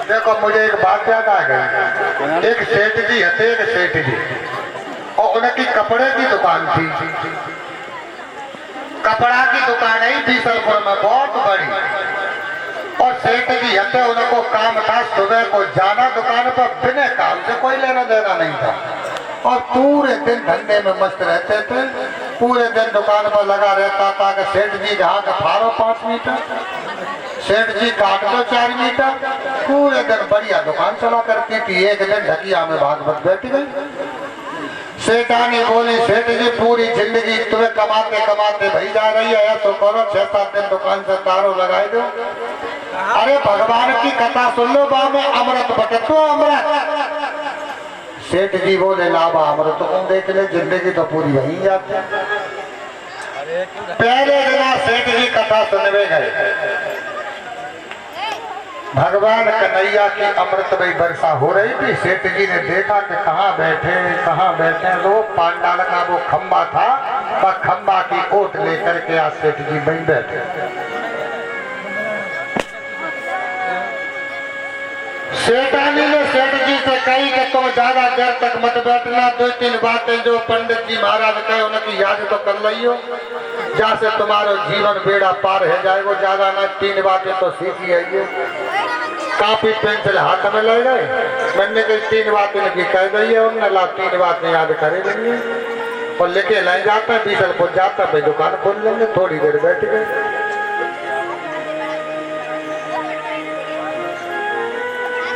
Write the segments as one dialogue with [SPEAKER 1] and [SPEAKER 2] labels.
[SPEAKER 1] देखो मुझे एक बात याद आ गई। एक सेठ जी हते, एक सेठ जी, और उनकी कपड़े की दुकान थी। कपड़ा की दुकान है बीसलपुर में बहुत बड़ी। और सेठ जी हते, उनको काम था सुबह को जाना दुकान पर, बिना काम से कोई लेना देना नहीं था। और पूरे दिन धंधे में मस्त रहते थे। पूरे दिन दुकान पर लगा रहता था कि सेठ जी जहाँ का फारो 5 मीटर, सेठ जी काट दो 4 मीटर। पूरे दिन बढ़िया दुकान चला करती थी। एक दिन ढकिया में भागवत बैठ गई। सेठानी बोली, सेठ जी पूरी जिंदगी तुम्हें कमाते कमाते भई जा रही है, तो करो 6-7 दिन दुकान से तारो लगाए दो। अरे भगवान की कथा सुन लो, बा में अमृत बटतो अमृत। सेठ जी बोले लाभा अमृत तुम देख ले, जिंदगी तो पूरी वही जाती। पहले दिन सेठ जी कथा सुनने गए। भगवान कन्हैया की अमृत में वर्षा हो रही थी। सेठ जी ने देखा कि कहाँ बैठे। तो पांडाल का वो खंबा था, वह खंबा की ओट लेकर के आज सेठ जी वहीं बैठे। सेठानी ने सेठ जी से कही कि तुम ज्यादा देर तक मत बैठना, 2-3 बातें जो पंडित जी महाराज कहे उनकी याद तो कर ली हो, जैसे तुम्हारा जीवन बेड़ा पार है जाएगा। ज्यादा ना 3 बातें तो सीखी है। ये कापी पेंसिल हाथ में ले गए। मैंने कही 3 बातें लिखी कह दी है, उन्होंने ला 3 बातें याद करे लेंगे और लेके ले जाता है। बीसलपुर जाता है, दुकान खोल लेंगे। थोड़ी देर बैठ गए।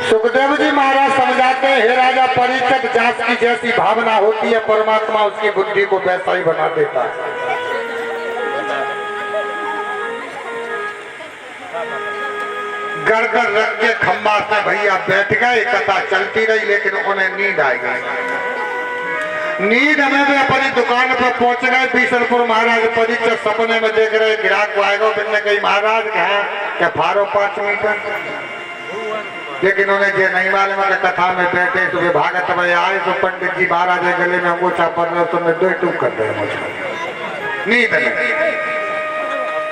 [SPEAKER 1] सुखदेव जी महाराज समझाते हैं, हे राजा परीक्षित, जात की जैसी भावना होती है परमात्मा उसकी बुद्धि को वैसा ही बना देता है। गर्दन रख के खंबा से भैया बैठ गए। कथा चलती रही, लेकिन उन्हें नींद आ गई। नींद में भी अपनी दुकान पर पहुंच गए। बीसलपुर महाराज परीक्षित सपने में देख रहे ग्राहक को आएगा। बिन्ने कही महाराज क्या फारो 5 मीटर, लेकिन उन्हें जो नहीं मालूम है कथा में बैठे तो वे भागत में आए तो पंडित जी महाराज गले में अंगूठा पड़ रहा, तो मैं 2 टूक कर दे मुझको नींद में।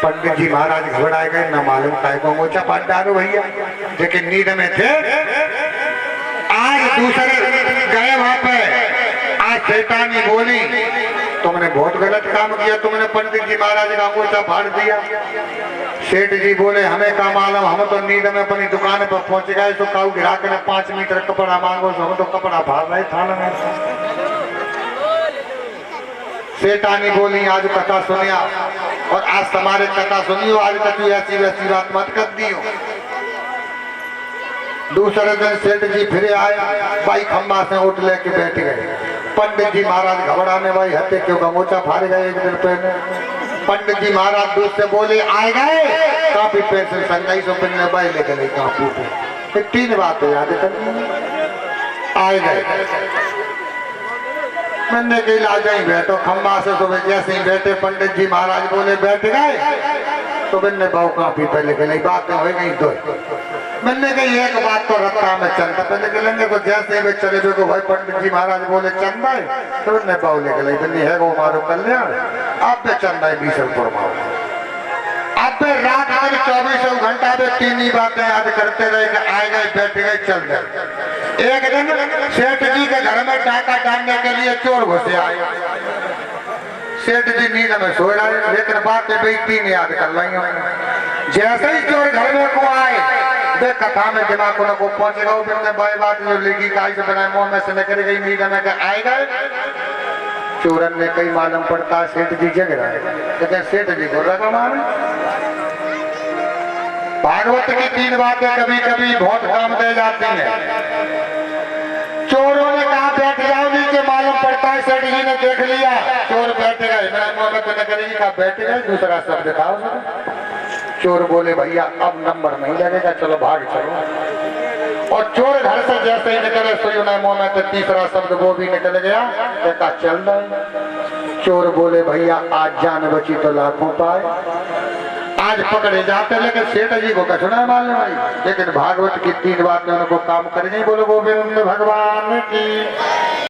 [SPEAKER 1] पंडित जी महाराज घबराए गए, न मालूम काय को अंगूठा पड़ डालो भैया, लेकिन नींद में थे। आज दूसरे गए वहां पे। आज शैतानी बोली, तुमने बहुत गलत काम किया, तुमने पंडित जी महाराज का अंगूठा फाड़ दिया। सेठ जी बोले, हमें क्या मालूम, हम तो नींद में अपनी दुकान पर पहुंच गए तो काऊ ग्राहक ने 5 मीटर कपड़ा मांगो तो हम तो कपड़ा फाड़ रहे थाना में। सेठानी बोली, आज कथा सुनिया और आज तुम्हारे कथा सुनियो, आज तक ऐसी वैसी बात मत कर दियो। दूसरे दिन सेठ जी फिर आए। भाई खम्बा से उठ लेके बैठ गए। पंडित जी महाराज घबराने भाई हते क्यों गमोचा फाड़ गए। एक दिन पहले पंडित जी महाराज दूध से बोले, आए गए काफी पेंसिल संगाई सो पिन भाई लेकर गई काफी पे 3 बातें याद करनी। आए गए। मैंने कही ला जाई बैठो। खम्बा से सुबह जैसे ही बैठे पंडित जी महाराज बोले बैठ गए तो मैंने बहु काफी पहले के बातें हो गई 2। मैंने कही एक बात तो रखा में चंदा पहले के लेंगे तो जैसे ही चले गए को भाई पंडित जी महाराज बोले चंदा है तो मैंने बहु लेके ली बनी है वो मारो कल्याण। अब पे चंदा है बीसलपुर मारो। अब पे रात भर 24 घंटा में 3 ही बातें याद करते रहे। आए गए बैठ गए चल गए। एक दिन सेठ जी के घर में डाका डालने के लिए चोर घुसे आए। सेठ जी नींद में सो रहे, लेकिन बातें भी 3 याद कर ली। जैसे ही चोर घर में को आए कथा में दिमाग को पहुंचेगा। वो बाई बात जो लिखी काई से बनाए मुंह में से निकल गई। नींद में आए गए। चोरन ने कई मालूम पड़ता सेठ जी जग रहा है, लेकिन सेठ जी को रखा मारे। भागवत की 3 बातें कभी कभी बहुत काम दे जाती हैं। चोरों ने कहा बैठ जाओ नीचे, मालूम पड़ता है सेठ जी ने देख लिया। चोर बैठ गए। मेरा मुंह में तो निकलेगी कहा बैठ गए। दूसरा शब्द था। चोर बोले भैया अब नंबर नहीं लगेगा, चलो भाग चलो। और चोर घर से जैसे ही निकले सोई मुंह में तो तीसरा शब्द वो भी निकल गया। कहता चल रहे। चोर बोले भैया आज जान बची तो लाखों पाए, आज पकड़े जाते। लेकिन सेठ जी को कछुना मालूम भाई, लेकिन भागवत की 3 बातें उनको काम कर गई। बोलो गोविंद भगवान की।